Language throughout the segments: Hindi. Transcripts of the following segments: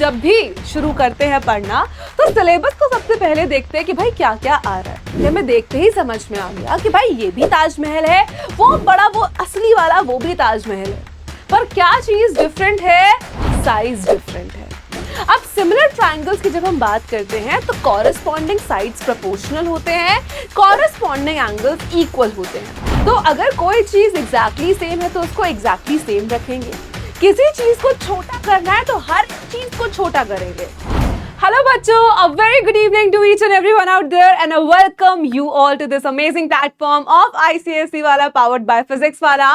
जब भी शुरू करते हैं पढ़ना तो सिलेबस को सबसे पहले देखते हैं कि भाई क्या क्या आ रहा है। हमें देखते ही समझ में आ गया कि भाई ये भी ताजमहल है, वो बड़ा वो असली वाला वो भी ताजमहल है, पर क्या चीज डिफरेंट है? साइज डिफरेंट है। अब सिमिलर ट्रायंगल्स की जब हम बात करते हैं तो कॉरेस्पॉन्डिंग साइड्स प्रोपोर्शनल होते हैं, कॉरेस्पॉन्डिंग एंगल्स इक्वल होते हैं। तो अगर कोई चीज एग्जैक्टली सेम है तो उसको एग्जैक्टली सेम रखेंगे, किसी चीज को छोटा करना है तो हर चीज को छोटा करेंगे। Hello बच्चों, a very good evening to each and everyone out there and I welcome you all to this amazing platform of ICSE वाला powered by physics वाला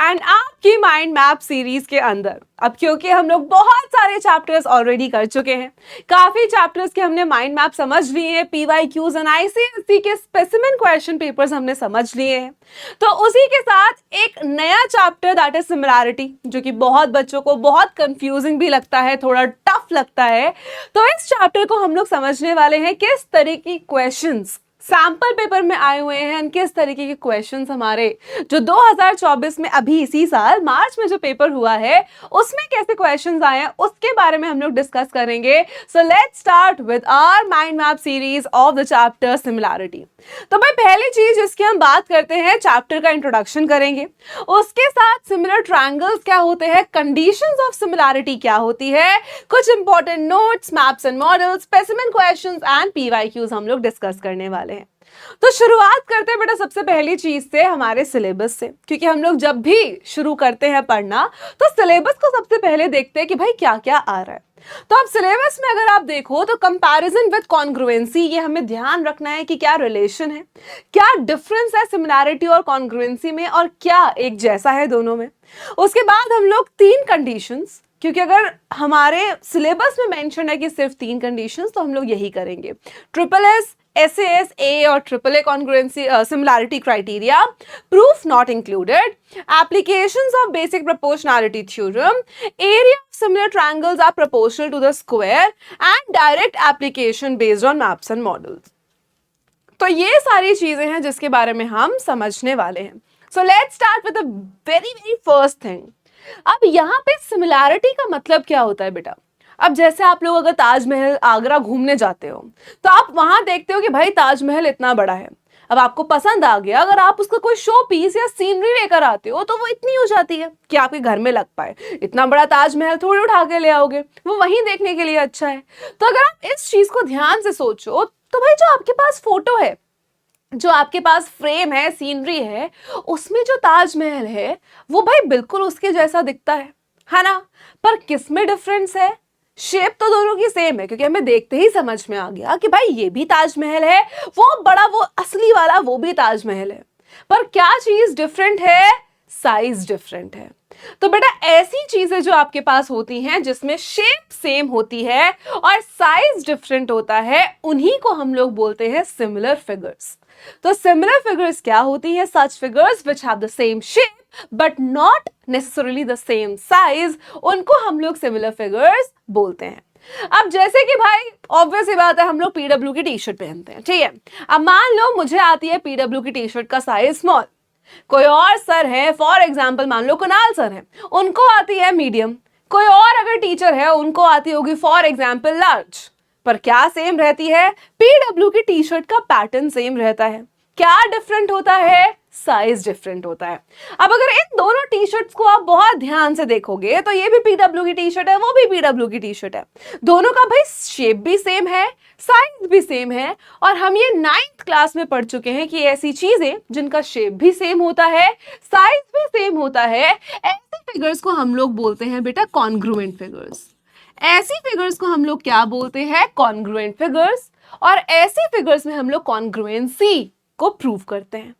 and आपकी माइंड मैप सीरीज के अंदर। अब क्योंकि हम लोग बहुत सारे चैप्टर्स ऑलरेडी कर चुके हैं, काफी चैप्टर्स के हमने माइंड मैप समझ लिए हैं, PYQs एंड ICSE के स्पेसिमेन क्वेश्चन पेपर्स हमने समझ लिए हैं, तो उसी के साथ एक नया चैप्टर दैट इज सिमिलैरिटी, जो कि बहुत बच्चों को बहुत कंफ्यूजिंग भी लगता है, थोड़ा टफ लगता है। तो इस चैप्टर को हम लोग समझने वाले हैं किस तरह की क्वेश्चंस सैंपल पेपर में आए हुए हैं, किस तरीके के क्वेश्चंस हमारे जो 2024 में अभी इसी साल मार्च में जो पेपर हुआ है उसमें कैसे क्वेश्चंस आए हैं उसके बारे में हम लोग डिस्कस करेंगे। So let's start with our mind map series of the chapter similarity. तो भाई पहली चीज जिसकी हम बात करते हैं, चैप्टर का इंट्रोडक्शन करेंगे, उसके साथ सिमिलर ट्रायंगल्स क्या होते हैं, कंडीशंस ऑफ सिमिलैरिटी क्या होती है, कुछ important notes, maps and models, specimen questions and PYQs हम लोग डिस्कस करने वाले हैं। तो शुरुआत करते हैं बेटा सबसे पहली चीज से, हमारे सिलेबस से, क्योंकि हम लोग जब भी शुरू करते हैं पढ़ना तो सिलेबस को सबसे पहले देखते हैं कि भाई क्या क्या आ रहा है। तो अब सिलेबस में अगर आप देखो तो कंपैरिजन विद कॉन्ग्रुएंसी, ये हमें ध्यान रखना है कि क्या रिलेशन है, क्या डिफरेंस है सिमिलैरिटी और कॉन्ग्रुएंसी में, और क्या एक जैसा है दोनों में। उसके बाद हम लोग 3 कंडीशंस, क्योंकि अगर हमारे सिलेबस में मेंशन है कि सिर्फ 3 कंडीशंस, तो हम लोग यही करेंगे, SSS, SAS, AA और AAA congruency similarity criteria, proof not included, applications of basic proportionality theorem, area of similar triangles are proportional to the square and direct application based on maps and models। तो ये सारी चीजें हैं जिसके बारे में हम समझने वाले हैं। So let's start with the very first thing। अब यहाँ पे सिमिलैरिटी का मतलब क्या होता है बेटा? अब जैसे आप लोग अगर ताजमहल आगरा घूमने जाते हो तो आप वहां देखते हो कि भाई ताजमहल इतना बड़ा है, अब आपको पसंद आ गया, अगर आप उसका कोई शो पीस या सीनरी लेकर आते हो तो वो इतनी हो जाती है कि आपके घर में लग पाए। इतना बड़ा ताजमहल थोड़ी उठा के ले आओगे, वो वहीं देखने के लिए अच्छा है। तो अगर आप इस चीज को ध्यान से सोचो तो भाई जो आपके पास फोटो है, जो आपके पास फ्रेम है, सीनरी है, उसमें जो ताजमहल है वो भाई बिल्कुल उसके जैसा दिखता है ना? पर किस में डिफरेंस है? शेप तो दोनों की सेम है, क्योंकि हमें देखते ही समझ में आ गया कि भाई ये भी ताजमहल है, वो बड़ा वो असली वाला वो भी ताजमहल है, पर क्या चीज डिफरेंट है? साइज डिफरेंट है। तो बेटा ऐसी चीजें जो आपके पास होती हैं जिसमें शेप सेम होती है और साइज डिफरेंट होता है, उन्हीं को हम लोग बोलते हैं सिमिलर फिगर्स। तो सिमिलर फिगर्स क्या होती है? Such figures which have the same shape but not necessarily the same size, उनको हम लोग सिमिलर फिगर्स बोलते हैं। अब जैसे कि भाई ऑब्वियस ही बात है, हम लोग PW की टी शर्ट पहनते हैं, ठीक है। अब मान लो मुझे आती है PW की टी शर्ट का साइज स्मॉल, कोई और सर है, फॉर एग्जाम्पल मान लो कुणाल सर है, उनको आती है मीडियम, कोई और अगर टीचर है उनको आती होगी फॉर एग्जाम्पल लार्ज, पर क्या सेम रहती है? PW की टी शर्ट का पैटर्न सेम रहता है। क्या डिफरेंट होता है? साइज डिफरेंट होता है। अब अगर इन दोनों टी शर्ट्स को आप बहुत ध्यान से देखोगे तो ये भी PW की टी शर्ट है, वो भी PW की टी शर्ट है, दोनों का भाई शेप भी सेम है, साइज भी सेम है, और हम ये 9th क्लास में पढ़ चुके हैं कि ऐसी चीजें जिनका शेप भी सेम होता है, साइज भी सेम होता है, ऐसे फिगर्स को हम लोग बोलते हैं बेटा कॉन्ग्रुएंट फिगर्स। ऐसी फिगर्स को हम लोग क्या बोलते हैं? Congruent figures. और ऐसी फिगर्स में हम लोग कॉन्ग्रुएंसी को प्रूव करते हैं।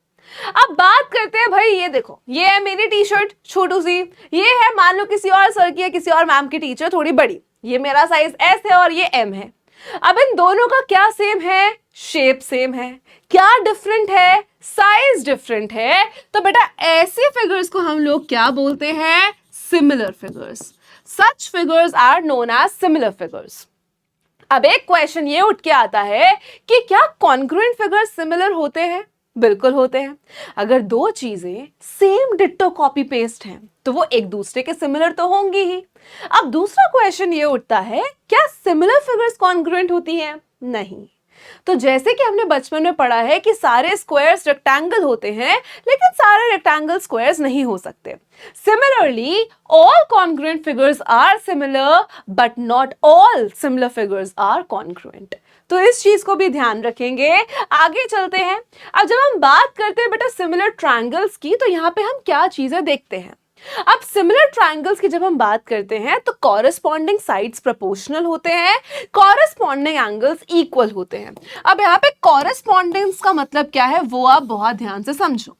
अब बात करते हैं, भाई ये देखो, ये है मेरी टी शर्ट छोटू सी, ये है मान लो किसी और सर की या किसी और मैम की टीचर थोड़ी बड़ी, ये मेरा साइज S है और ये M है। अब इन दोनों का क्या सेम है? शेप सेम है। क्या डिफरेंट है? साइज डिफरेंट है। तो बेटा ऐसे फिगर्स को हम लोग क्या बोलते हैं? Similar figures. Such figures are known as similar figures। अब एक क्वेश्चन ये उठ के आता है कि क्या कॉन्ग्रुएंट फिगर्स सिमिलर होते हैं? बिल्कुल होते हैं। अगर दो चीजें सेम डिट्टो कॉपी पेस्ट हैं तो वो एक दूसरे के सिमिलर तो होंगी ही। अब दूसरा क्वेश्चन ये उठता है, क्या सिमिलर फिगर्स कॉन्ग्रुएंट होती हैं? नहीं। तो जैसे कि हमने बचपन में पढ़ा है कि सारे स्क्वायर्स रेक्टेंगल होते हैं, लेकिन सारे रेक्टेंगल स्क्वायर्स नहीं हो सकते। Similarly all congruent figures are similar but not all similar figures are congruent. तो इस चीज को भी ध्यान रखेंगे। आगे चलते हैं। अब जब हम बात करते हैं बेटा सिमिलर ट्रायंगल्स की, तो यहाँ पे हम क्या चीजें देखते हैं। अब सिमिलर ट्रायंगल्स की जब हम बात करते हैं तो कॉरेस्पॉन्डिंग साइड्स प्रोपोर्शनल होते हैं, कॉरेस्पॉन्डिंग एंगल्स इक्वल होते हैं। अब यहाँ पे कॉरेस्पॉन्डेंस का मतलब क्या है वो आप बहुत ध्यान से समझो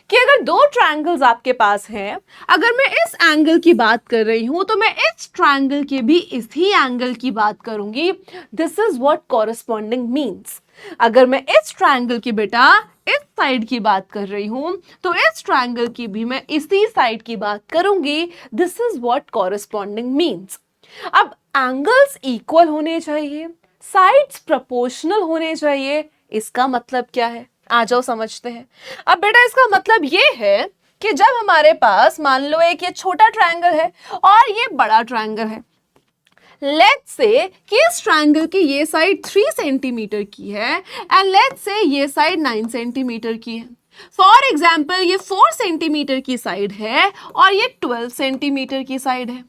कि अगर दो ट्रायंगल्स आपके पास हैं, अगर मैं इस एंगल की बात कर रही हूं तो मैं इस ट्रायंगल के भी इसी एंगल की बात करूंगी। This is what corresponding means. अगर मैं इस ट्रायंगल की बेटा इस साइड की बात कर रही हूं तो इस ट्रायंगल की भी मैं इसी साइड की बात करूंगी। This is what corresponding means. अब एंगल्स इक्वल होने चाहिए, साइड्स प्रोपोर्शनल होने चाहिए। इसका मतलब क्या है, आ जाओ समझते हैं। अब बेटा इसका मतलब ये है कि जब हमारे पास मान लो एक ये छोटा ट्रायंगल है और ये बड़ा ट्रायंगल है, लेट्स से कि इस ट्रायंगल की ये साइड 3 सेंटीमीटर की है एंड लेट्स से ये साइड 9 सेंटीमीटर की है। फॉर एग्जाम्पल ये 4 सेंटीमीटर की साइड है और ये 12 सेंटीमीटर की साइड है।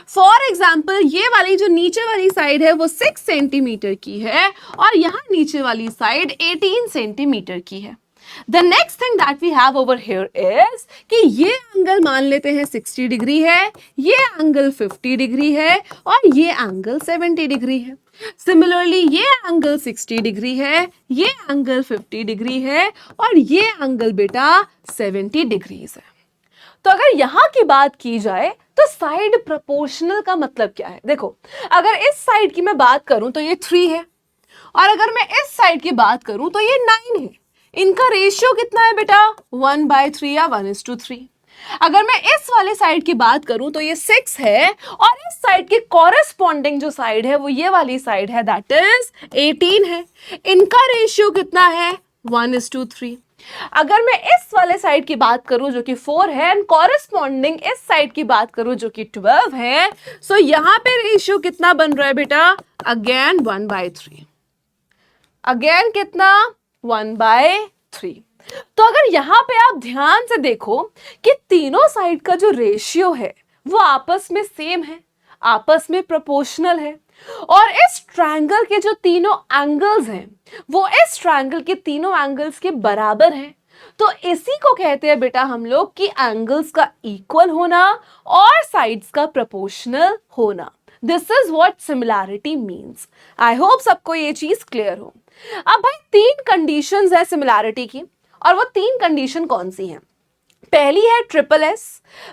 फॉर एग्जाम्पल ये वाली जो नीचे वाली साइड है वो 6 सेंटीमीटर की है और यहाँ नीचे वाली साइड 18 सेंटीमीटर की है। The next thing that we have over here is कि ये एंगल मान लेते हैं 60 डिग्री है, ये एंगल 50 डिग्री है और ये एंगल 70 डिग्री है। सिमिलरली ये एंगल 60 डिग्री है, ये एंगल 50 डिग्री है और ये एंगल बेटा 70 डिग्रीज है। तो अगर यहां की बात की जाए तो साइड प्रोपोर्शनल का मतलब क्या है? देखो, अगर इस साइड की मैं बात करूं तो ये 3 है और अगर मैं इस साइड की बात करूं तो ये 9 है। इनका रेशियो कितना है बेटा? 1/3 या 1:3। अगर मैं इस वाले साइड की बात करूं तो ये 6 है और इस साइड की कॉरेस्पॉन्डिंग जो साइड है वो ये वाली साइड है, दैट इज 18 है। इनका रेशियो कितना है? 1:3। अगर मैं इस वाले साइड की बात करूं जो कि 4 है एंड कॉरेस्पॉन्डिंग इस साइड की बात करूं जो कि 12 है, सो यहां पे रेशियो कितना बन रहा है बेटा? अगेन 1/3। अगेन कितना? 1/3। तो अगर यहां पे आप ध्यान से देखो कि तीनों साइड का जो रेशियो है वो आपस में सेम है, आपस में प्रोपोर्शनल है और इस ट्रायंगल के जो तीनों एंगल्स हैं वो इस ट्रायंगल के तीनों एंगल्स के बराबर हैं। तो इसी को कहते हैं बेटा हम लोग कि एंगल्स का इक्वल होना और साइड्स का प्रोपोर्शनल होना। This is what similarity means. I hope सबको ये चीज क्लियर हो। अब भाई 3 कंडीशंस है सिमिलैरिटी की और वो 3 कंडीशन कौन सी हैं? पहली है ट्रिपल एस।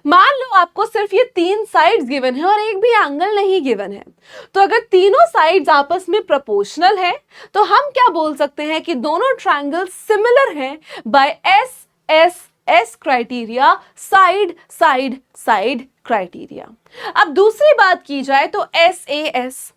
मान लो आपको सिर्फ ये 3 साइड्स गिवन है और एक भी एंगल नहीं गिवन है, तो अगर तीनों साइड्स आपस में प्रोपोर्शनल है तो हम क्या बोल सकते हैं कि दोनों ट्रायंगल सिमिलर हैं by S S S criteria, side side side criteria. अब दूसरी बात की जाए तो एस ए एस।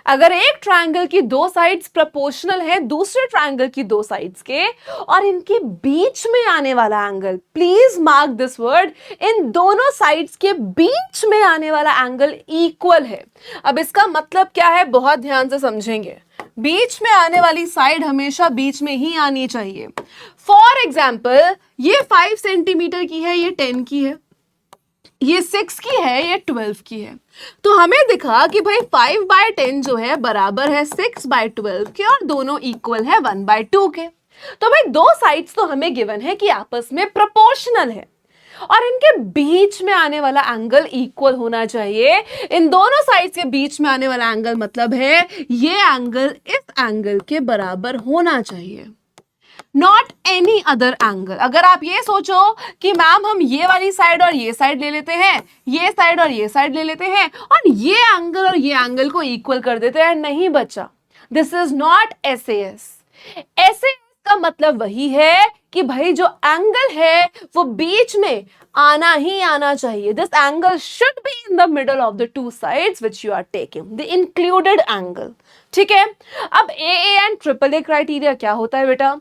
अगर एक ट्रायंगल की 2 साइड्स प्रोपोर्शनल है दूसरे ट्रायंगल की 2 साइड्स के और इनके बीच में आने वाला angle, please mark this word, इन दोनों साइड्स के बीच में आने वाला एंगल इक्वल है। अब इसका मतलब क्या है बहुत ध्यान से समझेंगे। बीच में आने वाली साइड हमेशा बीच में ही आनी चाहिए। फॉर एग्जाम्पल ये 5 सेंटीमीटर की है, ये 10 की है, ये 6 की है, ये 12 की है। तो हमें दिखा कि भाई 5/10 जो है बराबर है 6/12 के और दोनों इक्वल है 1/2 के। तो भाई 2 साइड्स तो हमें गिवन है कि आपस में प्रोपोर्शनल है और इनके बीच में आने वाला एंगल इक्वल होना चाहिए। इन दोनों साइड्स के बीच में आने वाला एंगल मतलब है ये एंगल इस एंगल के बराबर होना चाहिए, नॉट एनी अदर एंगल। अगर आप ये सोचो कि मैम हम ये वाली साइड और ये साइड ले लेते हैं, ये साइड और ये साइड ले लेते हैं और ये एंगल और ये एंगल को इक्वल कर देते हैं, नहीं बच्चा, this is not SAS. SAS का मतलब वही है कि भाई जो एंगल है वो बीच में आना ही आना चाहिए। This angle should be in the middle of the 2 sides which you are taking, the included angle. ठीक है। अब A and triple A criteria क्या होता है बेटा?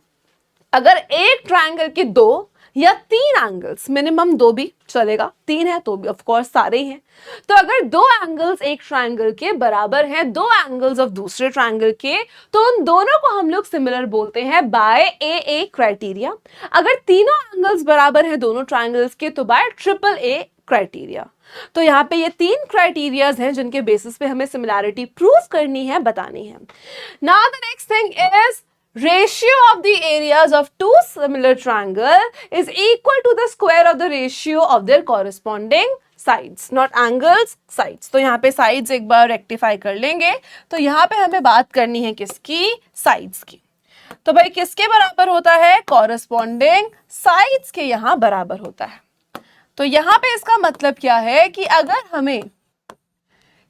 अगर एक ट्रायंगल के 2 या 3 एंगल्स, मिनिमम 2 भी चलेगा, 3 है तो भी ऑफ कोर्स सारे ही हैं, तो अगर 2 एंगल्स एक ट्रायंगल के बराबर हैं 2 एंगल्स ऑफ दूसरे ट्रायंगल के, तो उन दोनों को हम लोग सिमिलर बोलते हैं बाय ए क्राइटेरिया। अगर तीनों एंगल्स बराबर हैं दोनों ट्रायंगल्स के, तो बाय ट्रिपल ए क्राइटेरिया। तो यहाँ पे ये 3 क्राइटेरियाज हैं जिनके बेसिस पे हमें सिमिलैरिटी प्रूव करनी है, बतानी है। Now the next thing is ratio of the areas of two similar triangle is equal to the square of the ratio of their corresponding sides, not angles, sides। तो यहाँ पे sides एक बार रेक्टिफाई कर लेंगे, तो यहाँ पे हमें बात करनी है किसकी, sides की। तो भाई किसके बराबर होता है, corresponding sides के यहाँ बराबर होता है। तो यहाँ पे इसका मतलब क्या है कि अगर हमें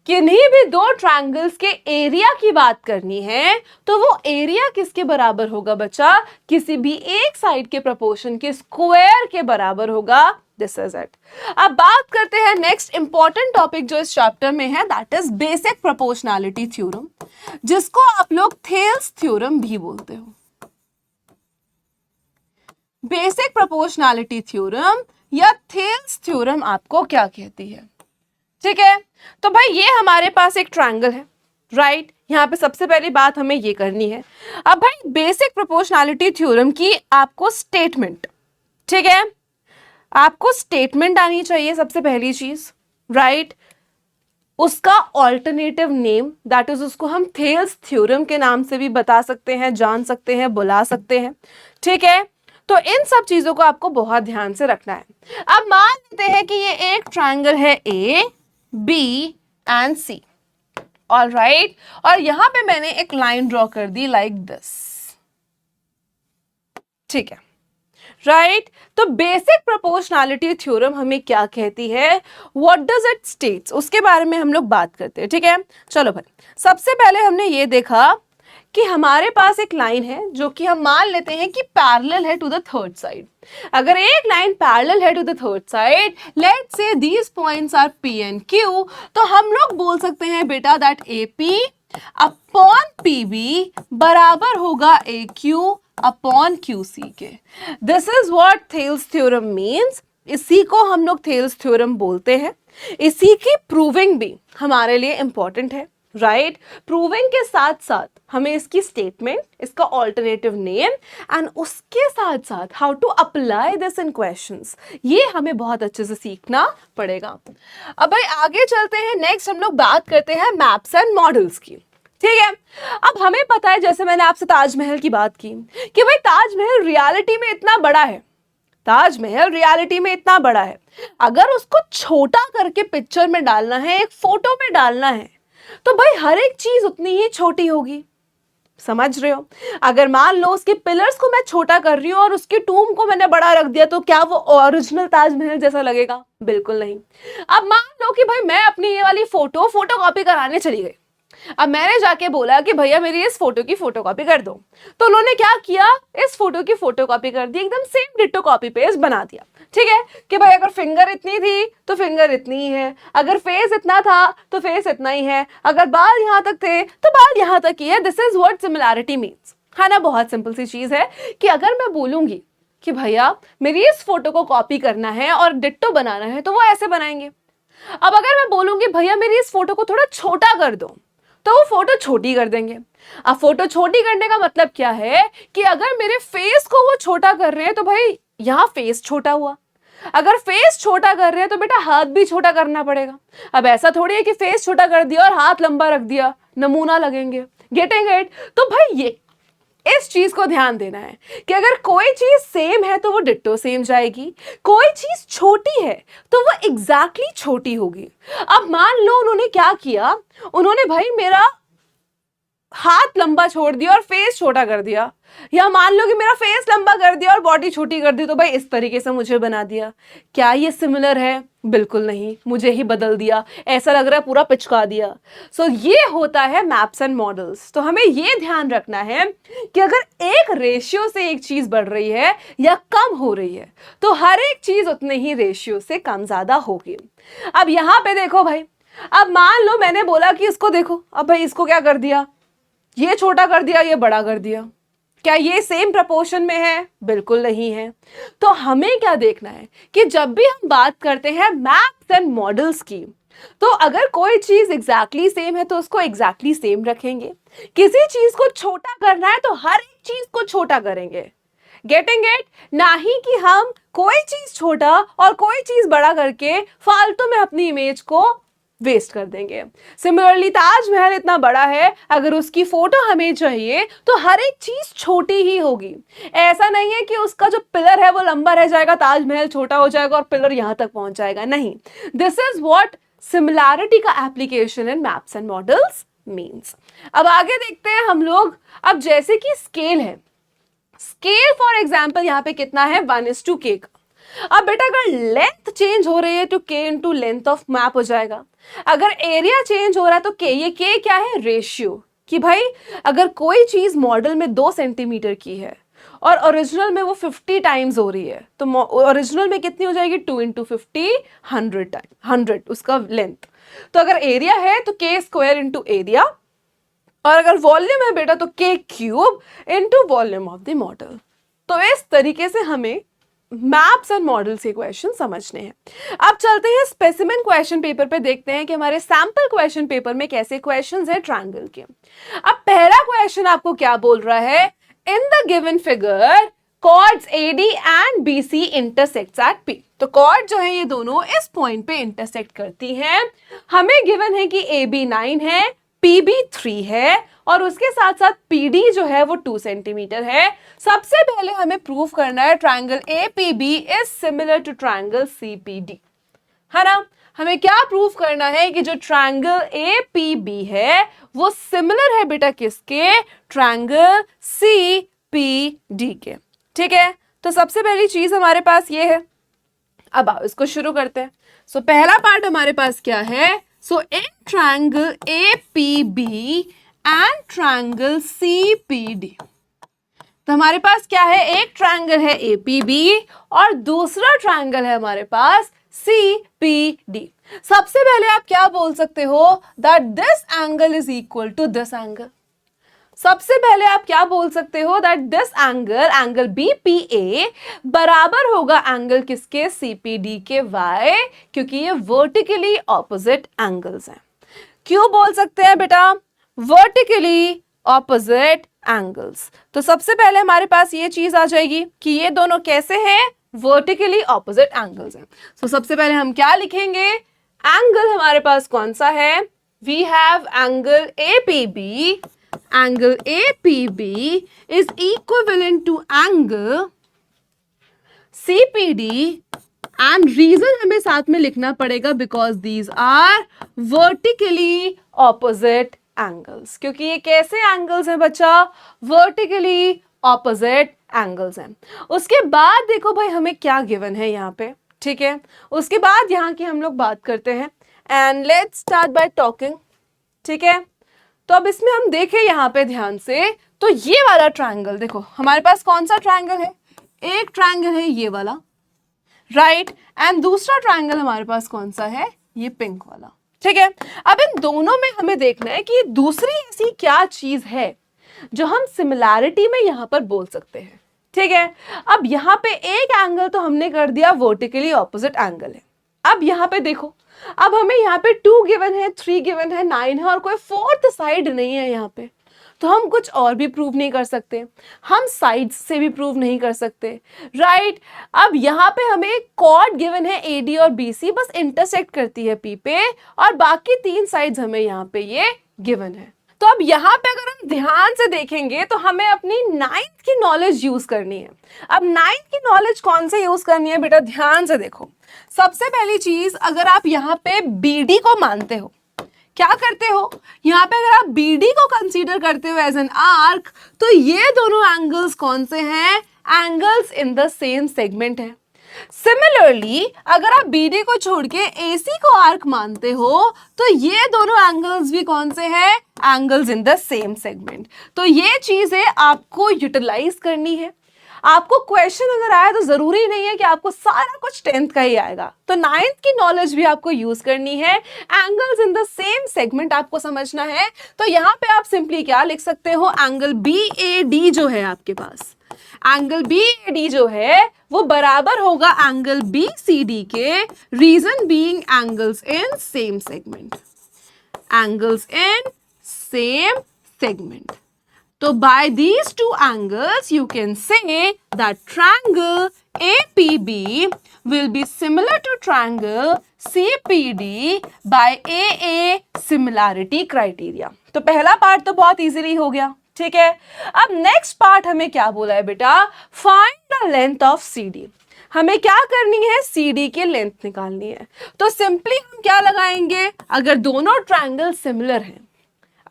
किन्हीं भी 2 ट्रायंगल्स के एरिया की बात करनी है, तो वो एरिया किसके बराबर होगा बच्चा, किसी भी एक साइड के प्रोपोर्शन के स्क्वायर के बराबर होगा। This is it. अब बात करते हैं नेक्स्ट इंपॉर्टेंट टॉपिक जो इस चैप्टर में है, that is basic proportionality theorem, जिसको आप लोग थेल्स थ्योरम भी बोलते हो। बेसिक प्रोपोर्शनैलिटी थ्योरम या थेल्स थ्योरम आपको क्या कहती है, ठीक है। तो भाई ये हमारे पास एक ट्रायंगल है, राइट। यहाँ पे सबसे पहली बात हमें ये करनी है, अब भाई बेसिक प्रोपोर्शनैलिटी थ्योरम की आपको स्टेटमेंट, ठीक है, आपको स्टेटमेंट आनी चाहिए सबसे पहली चीज, राइट। उसका ऑल्टरनेटिव नेम, दैट इज उसको हम थेल्स थ्योरम के नाम से भी बता सकते हैं, जान सकते हैं, बुला सकते हैं, ठीक है। तो इन सब चीजों को आपको बहुत ध्यान से रखना है। अब मान लेते हैं कि ये एक ट्रायंगल है A B and C, all right, और यहां पे मैंने एक लाइन ड्रॉ कर दी लाइक दिस, ठीक है, राइट। तो बेसिक प्रोपोर्शनैलिटी थ्योरम हमें क्या कहती है, व्हाट डज इट स्टेट्स, उसके बारे में हम लोग बात करते हैं, ठीक है। चलो भाई, सबसे पहले हमने ये देखा कि हमारे पास एक लाइन है जो कि हम मान लेते हैं कि पैरेलल है टू द थर्ड साइड। अगर एक लाइन पैरेलल है to the third side, let's say these points are P and Q, तो हम लोग बोल सकते हैं बेटा that A P upon P B बराबर होगा A Q upon Q C के। This is what Thales theorem means. इसी को हम लोग थेल्स थ्योरम बोलते हैं। इसी की प्रूविंग भी हमारे लिए इंपॉर्टेंट है, राइट। प्रूविंग के साथ साथ हमें इसकी स्टेटमेंट, इसका ऑल्टरनेटिव नेम एंड उसके साथ साथ how to apply this in questions, ये हमें बहुत अच्छे से सीखना पड़ेगा। अब भाई आगे चलते हैं, नेक्स्ट हम लोग बात करते हैं मैप्स एंड मॉडल्स की, ठीक है। अब हमें पता है, जैसे मैंने आपसे ताजमहल की बात की, कि भाई ताजमहल रियलिटी में इतना बड़ा है, ताजमहल रियलिटी में इतना बड़ा है, अगर उसको छोटा करके पिक्चर में डालना है, एक फोटो में डालना है, तो भाई हर एक चीज उतनी ही छोटी होगी, समझ रहे हो। अगर मान लो उसके पिलर्स को मैं छोटा कर रही हूं और उसके टूम को मैंने बड़ा रख दिया, तो क्या वो ओरिजिनल ताजमहल जैसा लगेगा, बिल्कुल नहीं। अब मान लो कि भाई मैं अपनी ये वाली फोटो कॉपी कराने चली गई, अब मैंने जाके बोला कि भैया मेरी इस फोटो की फोटोकॉपी कर दो, तो उन्होंने क्या किया, इस फोटो की फोटोकॉपी कर दी, एकदम सेम डिट्टो कॉपी पेस्ट बना दिया, ठीक है। कि भाई अगर फिंगर इतनी थी तो फिंगर इतनी ही है, अगर फेस इतना था तो फेस इतना ही है, अगर बाल यहां तक थे तो बाल यहां तक ही है। This is what similarity means, है ना। बहुत सिंपल सी चीज है कि अगर मैं बोलूंगी कि भैया मेरी इस फोटो को कॉपी करना है और डिट्टो बनाना है, तो वो ऐसे बनाएंगे। अब अगर मैं बोलूंगी भैया मेरी इस फोटो को थोड़ा छोटा कर दो, तो वो फोटो छोटी कर देंगे। अब फोटो छोटी करने का मतलब क्या है कि अगर मेरे फेस को वो छोटा कर रहे हैं, तो भाई यहां फेस छोटा हुआ, अगर फेस छोटा कर रहे हैं तो बेटा हाथ भी छोटा करना पड़ेगा। अब ऐसा थोड़ी है कि फेस छोटा कर दिया और हाथ लंबा रख दिया, नमूना लगेंगे, गेटिंग इट। तो भाई ये इस चीज को ध्यान देना है कि अगर कोई चीज सेम है तो वो डिट्टो सेम जाएगी, कोई चीज छोटी है तो वो एग्जैक्टली छोटी होगी। अब मान लो उन्होंने क्या किया, उन्होंने भाई मेरा हाथ लंबा छोड़ दिया और फेस छोटा कर दिया, या मान लो कि मेरा फेस लंबा कर दिया और बॉडी छोटी कर दी, तो भाई इस तरीके से मुझे बना दिया। क्या ये सिमिलर है? बिल्कुल नहीं, मुझे ही बदल दिया, ऐसा लग रहा है पूरा पिचका दिया। सो ये होता है मैप्स एंड मॉडल्स। तो हमें ये ध्यान रखना है कि अगर एक रेशियो से एक चीज बढ़ रही है या कम हो रही है, तो हर एक चीज उतने ही रेशियो से कम ज्यादा होगी। अब यहां पे देखो भाई, अब मान लो मैंने बोला कि इसको देखो, अब भाई इसको क्या कर दिया, ये छोटा कर दिया, ये बड़ा कर दिया, क्या ये सेम प्रपोर्शन में है? बिल्कुल नहीं है। तो हमें क्या देखना है कि जब भी हम बात करते हैं मैप्स एंड मॉडल्स की, तो अगर कोई चीज एग्जैक्टली सेम है तो उसको एग्जैक्टली सेम रखेंगे, किसी चीज को छोटा करना है तो हर एक चीज को छोटा करेंगे। Getting it? ना ही कि हम कोई चीज छोटा और कोई चीज बड़ा करके फालतू में अपनी इमेज को वेस्ट कर देंगे। सिमिलरली ताजमहल इतना बड़ा है, अगर उसकी फोटो हमें चाहिए तो हर एक चीज छोटी ही होगी। ऐसा नहीं है कि उसका जो पिलर है वो लंबा रह जाएगा, ताजमहल छोटा हो जाएगा और पिलर यहां तक पहुंच जाएगा। नहीं, दिस इज व्हाट सिमिलैरिटी का application in maps and models means. अब आगे देखते हैं हम लोग। अब जैसे कि स्केल है, स्केल फॉर एग्जाम्पल यहाँ पे कितना है? 1:k का। अब बेटा अगर लेंथ चेंज हो रही है तो k into length of map हो जाएगा। अगर एरिया चेंज हो रहा है तो k, ये k क्या है? रेशियो। कि भाई अगर कोई चीज मॉडल में 2 सेंटीमीटर की है और ओरिजिनल में वो 50 टाइम्स हो रही है, तो ओरिजिनल में कितनी हो जाएगी? 2 इंटू 50, 100 टाइम, 100 उसका लेंथ। तो अगर एरिया है तो k स्क्वायर इंटू एरिया, और अगर वॉल्यूम है बेटा तो k cube into volume of the model. तो इस तरीके से हमें मैप्स एंड मॉडल्स के क्वेश्चन समझने हैं। अब चलते हैं स्पेसिमेन क्वेश्चन पेपर पे, देखते हैं कि हमारे सैंपल क्वेश्चन पेपर में कैसे क्वेश्चंस है ट्रायंगल के। अब पहला क्वेश्चन आपको क्या बोल रहा है? In the given figure chords AD and BC intersects at P। तो कॉर्ड जो है ये दोनों इस पॉइंट पे इंटरसेक्ट करती हैं। हमें गिवन है कि AB 9 है, PB 3 है और उसके साथ साथ PD जो है वो 2 सेंटीमीटर है। सबसे पहले हमें प्रूव करना है triangle APB is similar to triangle CPD, है ना। हमें क्या प्रूव करना है कि जो ट्रायंगल APB है वो सिमिलर है बेटा किसके? ट्रायंगल CPD के। ठीक है, तो सबसे पहली चीज हमारे पास ये है। अब आओ इसको शुरू करते हैं। सो पहला पार्ट हमारे पास क्या है? So in triangle APB and triangle CPD, तो हमारे पास क्या है? एक ट्रायंगल है APB और दूसरा ट्रायंगल है हमारे पास CPD। सबसे पहले आप क्या बोल सकते हो? That this angle is equal to this angle. सबसे पहले आप क्या बोल सकते हो? That this angle, angle BPA बराबर होगा एंगल किसके? CPD के। Y, क्योंकि ये वर्टिकली ऑपोजिट एंगल्स हैं। क्यों बोल सकते हैं बेटा? Vertically opposite angles. तो सबसे पहले हमारे पास ये चीज आ जाएगी कि ये दोनों कैसे हैं? वर्टिकली ऑपोजिट एंगल्स हैं। तो सबसे पहले हम क्या लिखेंगे? एंगल हमारे पास कौन सा है? We have angle APB। Angle APB is equivalent to angle CPD and reason हमें साथ में लिखना पड़ेगा because these are vertically opposite angles. क्योंकि ये कैसे एंगल्स हैं बच्चा? वर्टिकली ऑपोजिट एंगल्स हैं। उसके बाद देखो भाई हमें क्या गिवन है यहाँ पे, ठीक है। उसके बाद यहाँ की हम लोग बात करते हैं and let's start by talking, ठीक है। तो अब इसमें हम देखें यहाँ पे ध्यान से, तो ये वाला ट्रायंगल देखो हमारे पास कौन सा ट्रायंगल है? एक ट्रायंगल है ये वाला, राइट, एंड दूसरा ट्रायंगल हमारे पास कौन सा है? ये पिंक वाला, ठीक है। अब इन दोनों में हमें देखना है कि दूसरी ऐसी क्या चीज है जो हम सिमिलैरिटी में यहां पर बोल सकते हैं, ठीक है। अब यहाँ पे एक एंगल तो हमने कर दिया वर्टिकली ऑपोजिट एंगल है। अब यहाँ पे देखो, अब हमें यहाँ पे 2 गिवन है, 3 गिवन है, 9 है और कोई 4th साइड नहीं है यहाँ पे, तो हम कुछ और भी प्रूव नहीं कर सकते, हम साइड्स से भी प्रूव नहीं कर सकते, राइट। अब यहाँ पे हमें कॉर्ड गिवन है AD और BC, बस इंटरसेक्ट करती है P पे, और बाकी 3 साइड्स हमें यहाँ पे ये गिवन है। तो अब यहाँ पे अगर हम ध्यान से देखेंगे तो हमें अपनी 9th की नॉलेज यूज करनी है। अब 9th की नॉलेज कौन से यूज करनी है बेटा? ध्यान से देखो। सबसे पहली चीज, अगर आप यहाँ पे BD को मानते हो, क्या करते हो यहाँ पे, अगर आप BD को कंसीडर करते हो एज एन आर्क, तो ये दोनों एंगल्स कौन से हैं? Angles in the same segment है। सिमिलरली अगर आप BD को छोड़ के AC को आर्क मानते हो, तो ये दोनों एंगल्स भी कौन से हैं? Angles in the same segment. तो ये चीजें आपको यूटिलाइज करनी है। आपको क्वेश्चन अगर आया तो जरूरी नहीं है कि आपको सारा कुछ 10th का ही आएगा, तो 9th की नॉलेज भी आपको यूज करनी है। Angles in the same segment आपको समझना है। तो यहाँ पे आप सिंपली क्या लिख सकते हो, एंगल BAD जो है आपके पास, एंगल BAD जो है वो बराबर होगा एंगल BCD के, reason being angles in same segment, angles in same segment. So by these two angles you can say that triangle APB will be similar to triangle CPD by AA similarity criteria. तो पहला पार्ट तो बहुत इजीली हो गया, ठीक है। अब नेक्स्ट पार्ट हमें क्या बोला है बेटा, find the length of CD। हमें क्या करनी है, CD की लेंथ निकालनी है। तो सिंपली हम क्या लगाएंगे, अगर दोनों ट्रायंगल सिमिलर हैं,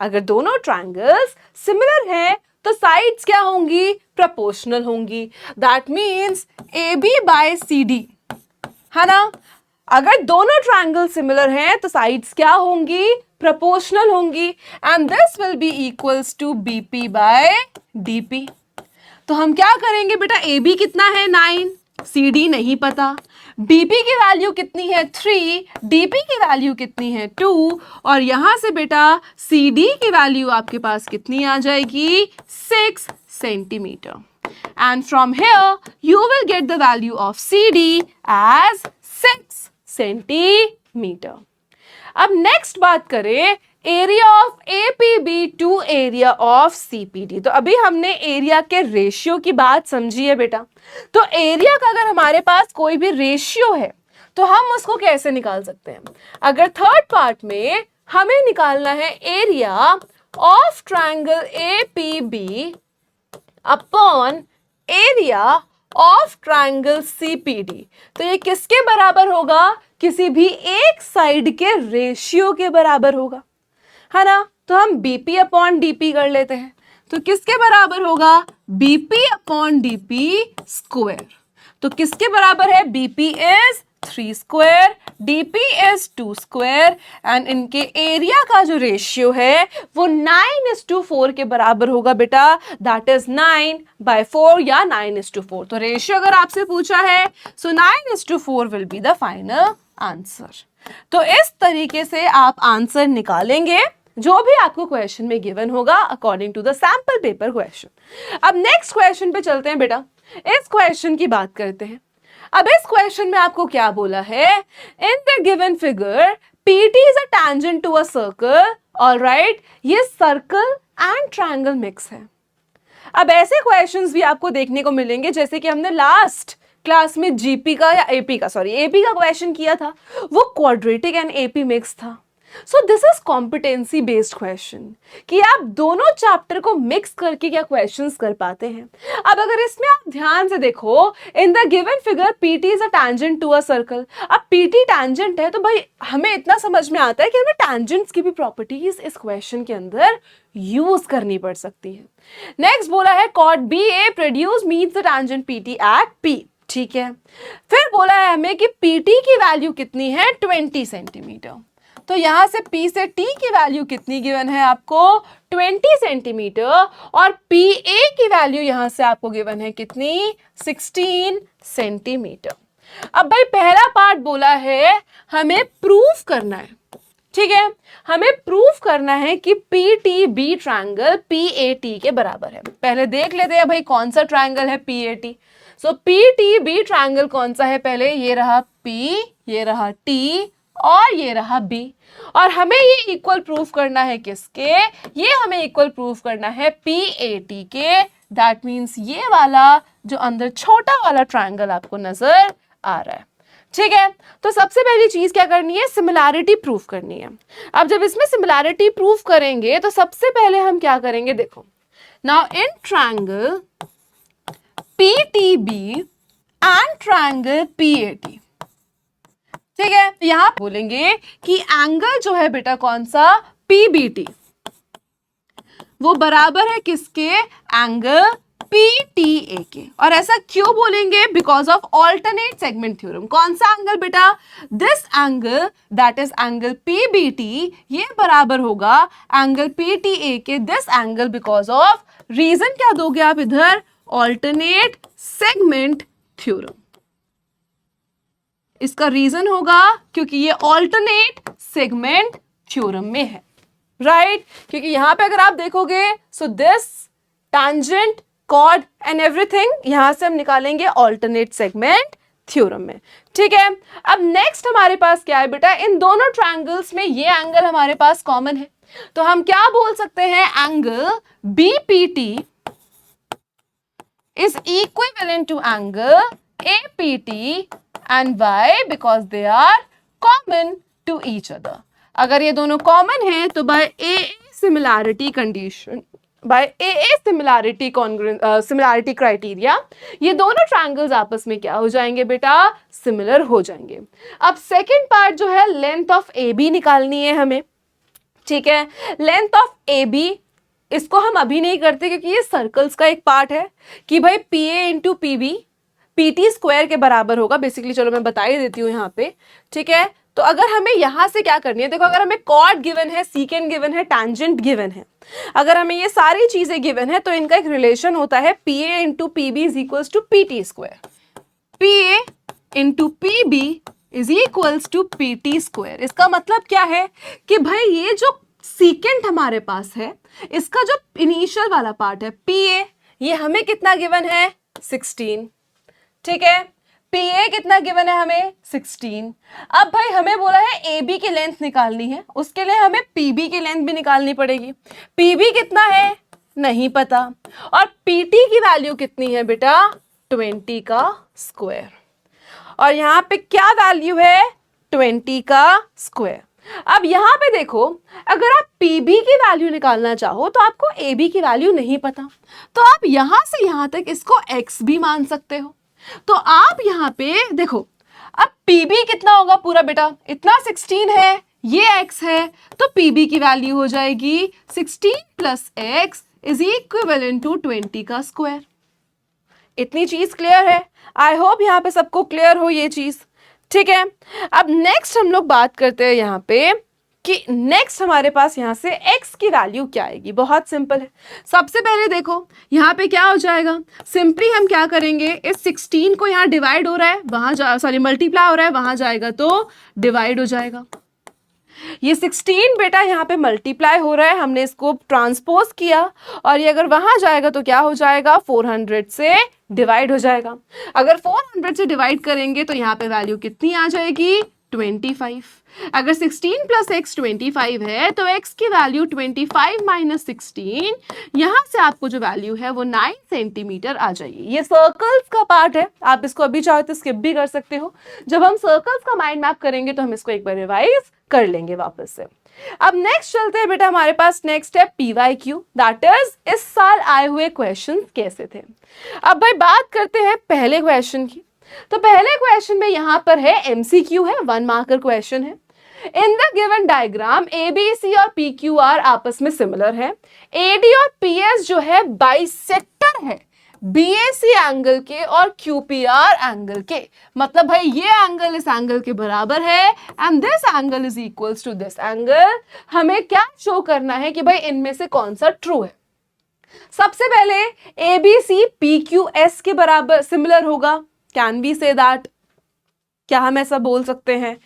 अगर दोनों ट्रायंगल्स सिमिलर हैं तो साइड्स क्या होंगी, प्रोपोर्शनल होंगी। That means AB by CD, है ना। अगर दोनों ट्रायंगल सिमिलर हैं तो साइड्स क्या होंगी, प्रोपोर्शनल होंगी। And this will be equals to BP by DP। तो हम क्या करेंगे बेटा, AB कितना है 9, CD नहीं पता, BP की वैल्यू कितनी है 3, DP की वैल्यू कितनी है 2, और यहां से बेटा CD की वैल्यू आपके पास कितनी आ जाएगी 6 centimetre. And from here you will get the value of CD as 6 centimetre. अब नेक्स्ट बात करें area of APB to area of CPD। तो अभी हमने एरिया के रेशियो की बात समझी है बेटा। तो एरिया का अगर हमारे पास कोई भी रेशियो है तो हम उसको कैसे निकाल सकते हैं। अगर थर्ड पार्ट में हमें निकालना है area of triangle APB upon area of triangle CPD, तो ये किसके बराबर होगा, किसी भी एक साइड के रेशियो के बराबर होगा, है ना। तो हम BP अपॉन DP कर लेते हैं, तो किसके बराबर होगा, BP अपॉन DP स्क्वायर। तो किसके बराबर है, BP is 3 square, DP is 2 square, and इनके एरिया का जो रेशियो है वो 9:4 के बराबर होगा बेटा। दैट इज 9/4 या 9:4। तो रेशियो अगर आपसे पूछा है सो 9:4 will be the final answer. तो इस तरीके से आप आंसर निकालेंगे जो भी आपको क्वेश्चन में गिवन होगा according to the sample paper question. अब नेक्स्ट क्वेश्चन पे चलते हैं बेटा, इस क्वेश्चन की बात करते हैं। अब इस क्वेश्चन में आपको क्या बोला है, in the given figure PT is a tangent to a circle, alright, ये सर्कल एंड ट्रायंगल मिक्स है। अब ऐसे क्वेश्चंस भी आपको देखने को मिलेंगे जैसे कि हमने लास्ट क्लास में AP का क्वेश्चन किया था, वो क्वाड्रेटिक एंड AP मिक्स था। So this is competency based question कि आप दोनों चैप्टर को मिक्स करके क्या क्वेश्चंस कर पाते हैं। अब अगर इसमें आप ध्यान से देखो, in the given figure PT is a tangent to a circle. अब PT टैंजेंट है तो भाई हमें इतना समझ में आता है कि हमें टैंजेंट्स की भी प्रॉपर्टीज इस क्वेश्चन के अंदर यूज करनी पड़ सकती है। नेक्स्ट बोला है cot BA produce meets the tangent PT at P, ठीक है। फिर बोला है हमें कि PT की वैल्यू कितनी है 20 सेंटीमीटर। तो यहां से P से T की वैल्यू कितनी गिवन है आपको 20 सेंटीमीटर, और PA की वैल्यू यहां से आपको गिवन है कितनी 16 सेंटीमीटर। अब भाई पहला पार्ट बोला है हमें प्रूफ करना है, ठीक है, हमें प्रूफ करना है कि PTB ट्रायंगल PAT के बराबर है। पहले देख लेते हैं भाई कौन सा ट्रायंगल है PAT। सो PTB ट्रायंगल कौन सा है, पहले ये रहा P, ये रहा T और ये रहा B, और हमें ये इक्वल प्रूफ करना है किसके, ये हमें इक्वल प्रूफ करना है PAT के। दैट मीन्स ये वाला जो अंदर छोटा वाला ट्रायंगल आपको नजर आ रहा है, ठीक है। तो सबसे पहली चीज क्या करनी है, सिमिलैरिटी प्रूफ करनी है। अब जब इसमें सिमिलैरिटी प्रूफ करेंगे तो सबसे पहले हम क्या करेंगे, देखो now in triangle PTB and triangle PAT, ठीक है, यहां बोलेंगे कि एंगल जो है बेटा कौन सा PBT, वो बराबर है किसके, एंगल PTA के। और ऐसा क्यों बोलेंगे, because of alternate segment theorem. कौन सा एंगल बेटा, this angle that is angle PBT, ये बराबर होगा एंगल PTA के this angle, because of reason क्या दोगे आप इधर, ऑल्टरनेट सेगमेंट थ्योरम। इसका रीजन होगा क्योंकि ये ऑल्टरनेट सेगमेंट थ्योरम में है, राइट? क्योंकि यहां पे अगर आप देखोगे so this tangent chord and everything यहां से हम निकालेंगे ऑल्टरनेट सेगमेंट थ्योरम में, ठीक है? अब नेक्स्ट हमारे पास क्या है बेटा, इन दोनों ट्रायंगल्स में ये एंगल हमारे पास कॉमन है, तो हम क्या बोल सकते हैं, angle BPT is equivalent to angle APT and why? Because they are common to each other. अगर ये दोनों कॉमन हैं तो by AA similarity condition, by AA similarity similarity criteria ये दोनों ट्रायंगल्स आपस में क्या हो जाएंगे बेटा, सिमिलर हो जाएंगे। अब सेकेंड पार्ट जो है लेंथ ऑफ AB निकालनी है हमें, ठीक है? लेंथ ऑफ AB इसको हम अभी नहीं करते क्योंकि ये सर्कल्स का एक पार्ट है कि भाई P A into P B PT square के बराबर होगा बेसिकली। चलो मैं बता ही देती हूँ यहाँ पे, ठीक है? तो अगर हमें यहाँ से क्या करनी है, देखो अगर हमें कॉर्ड गिवन है, सीकेंड गिवन है, टैंजेंट गिवन है, अगर हमें ये सारी चीजें गिवन है तो इनका एक रिलेशन होता है P A into P B is equals to P T square. P A into P B is equals to P T square. इसका मतलब क्या है कि भाई ये जो सीकेंट हमारे पास है इसका जो इनिशियल वाला पार्ट है पी ए, ये हमें कितना गिवन है, 16, ठीक है? पी ए कितना गिवन है हमें, 16। अब भाई हमें बोला है ए बी की लेंथ निकालनी है, उसके लिए हमें पी बी की लेंथ भी निकालनी पड़ेगी। पी बी कितना है नहीं पता, और पी टी की वैल्यू कितनी है बेटा, 20 का स्क्वायर, और यहाँ पे क्या वैल्यू है, 20 का स्क्वायर। अब यहां पे देखो अगर आप PB की वैल्यू निकालना चाहो तो आपको AB की वैल्यू नहीं पता, तो आप यहां से यहां तक इसको x भी मान सकते हो। तो आप यहां पे देखो अब PB कितना होगा पूरा बेटा, इतना 16 है, ये x है, तो PB की वैल्यू हो जाएगी 16 plus x is equivalent to 20 का स्क्वायर। इतनी चीज क्लियर है? आई होप यहां पे सबको क्लियर हो ये चीज, ठीक है? अब नेक्स्ट हम लोग बात करते हैं यहाँ पे कि नेक्स्ट हमारे पास यहाँ से x की वैल्यू क्या आएगी। बहुत सिंपल है, सबसे पहले देखो यहाँ पे क्या हो जाएगा, सिंपली हम क्या करेंगे, इस 16 को यहाँ डिवाइड हो रहा है वहां मल्टीप्लाई हो रहा है वहां जाएगा तो डिवाइड हो जाएगा। ये 16 बेटा यहाँ पे मल्टीप्लाई हो रहा है, हमने इसको ट्रांसपोज किया, और ये अगर वहां जाएगा तो क्या हो जाएगा, 400 से डिवाइड हो जाएगा। अगर 400 से डिवाइड करेंगे तो यहाँ पे वैल्यू कितनी आ जाएगी, 25। अगर 16 प्लस x 25 है तो x की वैल्यू 25 माइनस 16, यहाँ से आपको जो वैल्यू है वो 9 सेंटीमीटर आ जाएगी। ये सर्कल्स का पार्ट है, आप इसको अभी चाहो तो स्किप भी कर सकते हो, जब हम सर्कल्स का माइंड मैप करेंगे तो हम इसको एक बार रिवाइज कर लेंगे वापस से। अब नेक्स्ट चलते हैं बेटा, हमारे पास नेक्स्ट है PYQ, दैट इज इस साल आए हुए क्वेश्चन कैसे थे। अब भाई बात करते हैं पहले क्वेश्चन की, तो पहले क्वेश्चन में यहां पर है MCQ है, 1 मार्कर क्वेश्चन है। In the given diagram ABC और PQR आपस में सिमिलर है, AD और PS जो है बाइसेक्टर है BAC एंगल के और QPR एंगल के, मतलब भाई ये एंगल इस एंगल के बराबर है and this angle is equals to this angle. हमें क्या शो करना है कि भाई इनमें से कौन सा ट्रू है। सबसे पहले ABC PQS के बराबर सिमिलर होगा, कैन वी से दैट, क्या हम ऐसा बोल सकते हैं?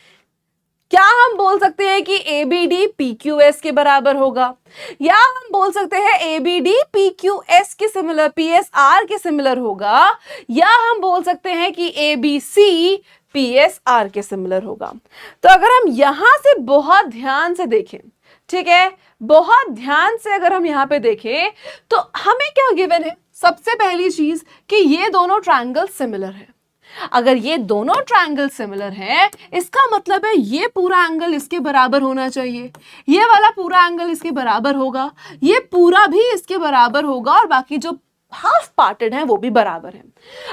क्या हम बोल सकते हैं कि ABD PQS के बराबर होगा, या हम बोल सकते हैं ABD PQS के सिमिलर PSR के सिमिलर होगा, या हम बोल सकते हैं कि ABC PSR के सिमिलर होगा। तो अगर हम यहां से बहुत ध्यान से देखें, ठीक है, बहुत ध्यान से अगर हम यहाँ पे देखें तो हमें क्या गिवन है, सबसे पहली चीज कि ये दोनों ट्रायंगल सिमिलर है। अगर ये दोनों ट्रायंगल सिमिलर हैं, इसका मतलब है ये पूरा एंगल इसके बराबर होना चाहिए, ये वाला पूरा एंगल इसके बराबर होगा, ये पूरा भी इसके बराबर होगा, और बाकी जो हाफ पार्टेड है वो भी बराबर है।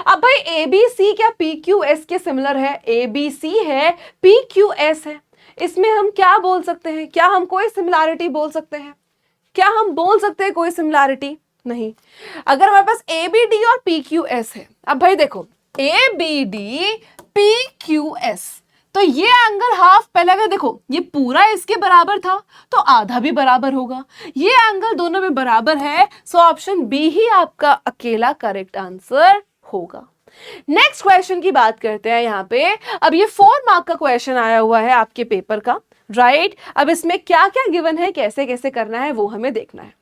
अब भाई ABC क्या PQS के सिमिलर है? ABC है PQS है, इसमें हम क्या बोल सकते हैं? क्या हम कोई सिमिलैरिटी बोल सकते हैं? क्या हम बोल सकते हैं कोई सिमिलैरिटी? नहीं। अगर हमारे पास ABD और PQS है, अब भाई देखो ABD PQS, तो ये एंगल हाफ, पहले अगर देखो ये पूरा इसके बराबर था तो आधा भी बराबर होगा, ये एंगल दोनों में बराबर है, सो ऑप्शन बी ही आपका अकेला करेक्ट आंसर होगा। नेक्स्ट क्वेश्चन की बात करते हैं यहाँ पे। अब ये 4 मार्क का क्वेश्चन आया हुआ है आपके पेपर का, राइट? अब इसमें क्या क्या गिवन है, कैसे कैसे करना है वो हमें देखना है।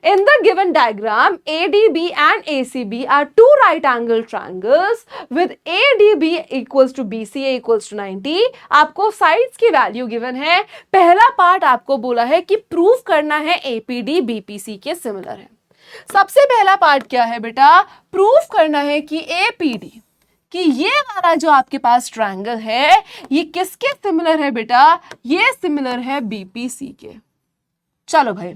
In the given diagram, ADB and ACB are two right angle triangles with ADB equals to BCA equals to 90. आपको साइड्स की वैल्यू गिवन है। पहला पार्ट आपको बोला है कि प्रूव करना है APD BPC के सिमिलर है। सबसे पहला पार्ट क्या है बेटा? प्रूव करना है कि APD, कि ये वाला जो आपके पास ट्रायंगल है ये किसके सिमिलर है बेटा? ये सिमिलर है BPC के। चलो भाई,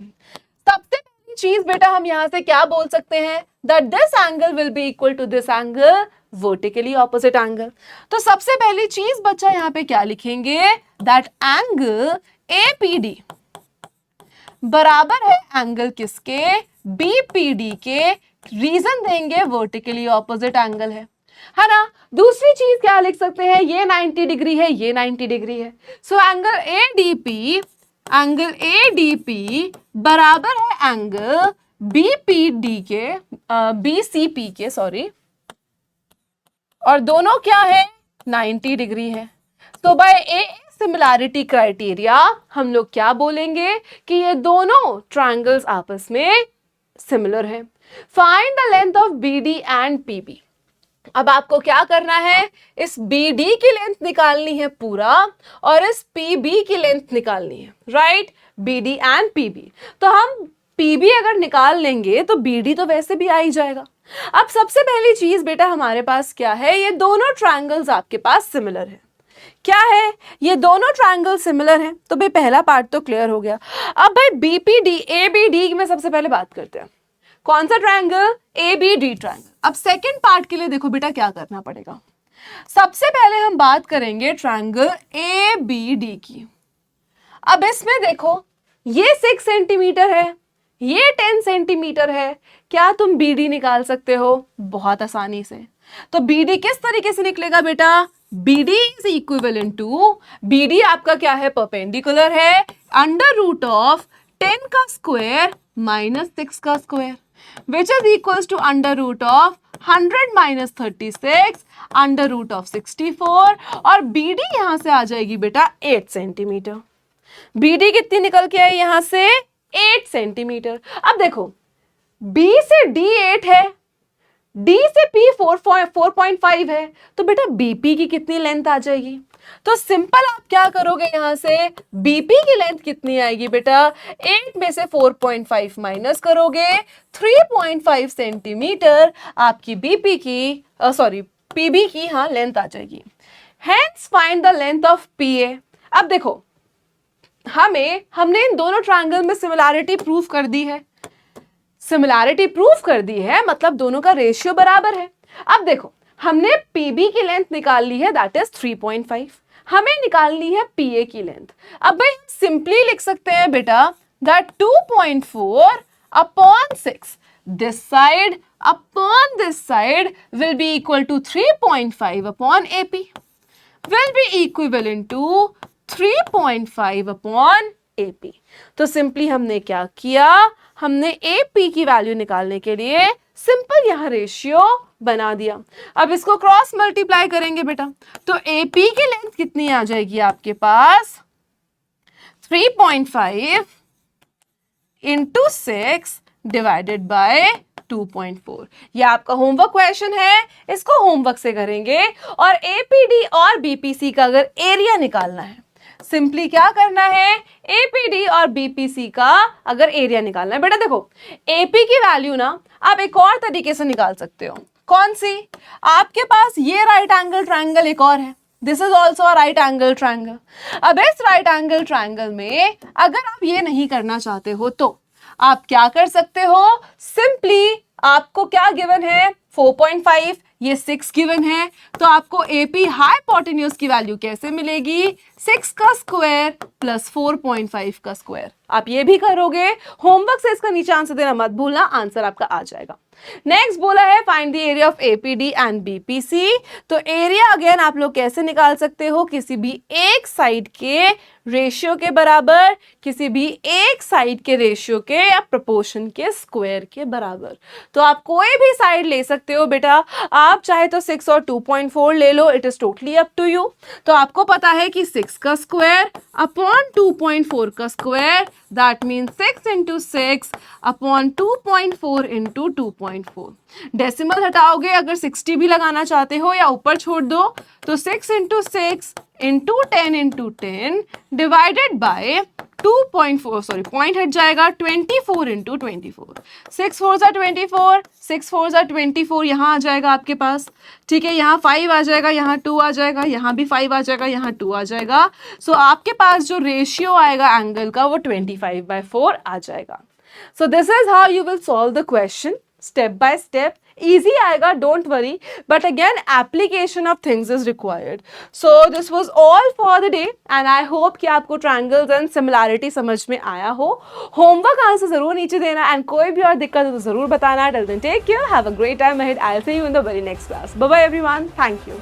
सबसे पहली चीज बेटा हम यहां से क्या बोल सकते हैं? that this angle will be equal to this angle, vertically opposite angle। तो सबसे पहली चीज बच्चा यहां पे क्या लिखेंगे? that angle APD बराबर है एंगल किसके? BPD के। रीजन देंगे वर्टिकली ऑपोजिट एंगल है ना। दूसरी चीज क्या लिख सकते हैं? ये 90 डिग्री है, ये 90 डिग्री है, सो एंगल ADP बराबर है एंगल BPD के, BCP के सॉरी, और दोनों क्या है? 90 डिग्री है। तो बाय ए सिमिलैरिटी क्राइटेरिया हम लोग क्या बोलेंगे कि ये दोनों ट्रायंगल्स आपस में सिमिलर है। Find the length of BD and PB। अब आपको क्या करना है? इस BD की लेंथ निकालनी है पूरा और इस PB की लेंथ निकालनी है, राइट? BD and PB। तो हम PB अगर निकाल लेंगे तो BD तो वैसे भी आ ही जाएगा। अब सबसे पहली चीज बेटा हमारे पास क्या है? ये दोनों ट्रायंगल्स आपके पास सिमिलर है। क्या है? ये दोनों ट्रायंगल सिमिलर हैं। तो भाई पहला पार्ट तो क्लियर हो गया। अब भाई BPD ABD में सबसे पहले बात करते हैं। कौन सा ट्रायंगल? ABD triangle. अब सेकंड पार्ट के लिए देखो बेटा क्या करना पड़ेगा। सबसे पहले हम बात करेंगे ट्रायंगल ABD की। अब इसमें देखो ये 6 सेंटीमीटर है, ये 10 सेंटीमीटर है। क्या तुम BD निकाल सकते हो? बहुत आसानी से। तो BD किस तरीके से निकलेगा बेटा? BD is equivalent to, BD आपका क्या है? परपेंडिकुलर है, अंडर रूट ऑफ 10 का स्क्वायर माइनस 6 का square, which is equals to under root of 100 minus 36 under root of 64, और BD यहां से आ जाएगी बेटा 8 सेंटीमीटर। BD कितनी निकल के आई यहां से? 8 सेंटीमीटर। अब देखो B से D 8 है, D से P 4.5 है, तो बेटा BP की कितनी लेंथ आ जाएगी? तो सिंपल आप क्या करोगे? यहां से BP की लेंथ कितनी आएगी बेटा? 8 में से 4.5 माइनस करोगे, 3.5 सेंटीमीटर आपकी BP की PB की लेंथ आ जाएगी। Hence find the length of PA। अब देखो हमने इन दोनों ट्रायंगल में सिमिलैरिटी प्रूव कर दी है। सिमिलैरिटी प्रूव कर दी है मतलब दोनों का रेशियो बराबर है। अब देखो हमने PB की लेंथ निकाल ली है, दैट इज 3.5। हमें निकालनी है PA की लेंथ। अब भाई सिंपली लिख सकते हैं बेटा that 2.4 upon 6 this side upon this side will be equal to 3.5 upon AP, will be equivalent to 3.5 upon AP। तो सिंपली हमने क्या किया? हमने AP की वैल्यू निकालने के लिए सिंपल यहां रेशियो बना दिया। अब इसको क्रॉस मल्टीप्लाई करेंगे बेटा, तो AP की लेंथ कितनी आ जाएगी आपके पास? 3.5 इंटू 6 डिवाइडेड बाय 2.4। ये आपका होमवर्क क्वेश्चन है, इसको होमवर्क से करेंगे। और APD और BPC का अगर एरिया निकालना है, सिंपली क्या करना है? APD और BPC का अगर एरिया निकालना है बेटा, देखो AP की वैल्यू ना आप एक और तरीके से निकाल सकते हो। कौन सी? आपके पास ये राइट एंगल ट्रायंगल एक और है, this is also a right angle triangle. अब इस राइट एंगल ट्रायंगल में अगर आप ये नहीं करना चाहते हो तो आप क्या कर सकते हो? सिंपली आपको क्या गिवन है? 4.5, ये 6 गिवन है, तो आपको AP हाइपोटेन्यूज की वैल्यू कैसे मिलेगी? 6 का स्क्वायर प्लस 4.5 का स्क्वायर। आप ये भी करोगे, होमवर्क से इसका नीचे आंसर देना मत भूलना, आंसर आपका आ जाएगा। नेक्स्ट बोला है find the area of APD and BPC। तो एरिया अगेन आप लोग कैसे निकाल सकते हो? किसी भी एक साइड के रेशियो के बराबर, किसी भी एक साइड के रेशियो के या प्रोपोर्शन के स्क्वायर के बराबर। तो आप कोई भी साइड ले सकते हो बेटा, आप चाहे तो 6 और 2.4 ले लो, it is totally up to you. तो आपको पता है कि 6 का स्क्वायर अपॉन 2.4 का square, that means 6 into 6 upon 2.4 into 2.4। Decimal हटाओगे, अगर 60 भी लगाना चाहते हो या ऊपर छोड़ दो, तो 6 into 6 into 10 into 10 divided by 2.4, sorry point हट जाएगा, 24 इंटू 24। 6 4 ज़ा 24, 6 4 ज़ा 24 यहाँ आ जाएगा आपके पास। ठीक है, यहाँ 5 आ जाएगा, यहाँ 2 आ जाएगा, यहाँ भी 5 आ जाएगा, यहाँ 2 आ जाएगा। सो आपके पास जो रेशियो आएगा एंगल का वो 25/4 आ जाएगा। So this is how you will solve the question step by step. easy आएगा, don't worry, but again application of things is required. So this was all for the day and I hope कि आपको triangles and similarity समझ में आया हो। होमवर्क आंसर जरूर नीचे देना and कोई भी और दिक्कत हो तो जरूर बताना। Till then take care, have a great time ahead. I'll see you in the very next class. Bye bye everyone, thank you.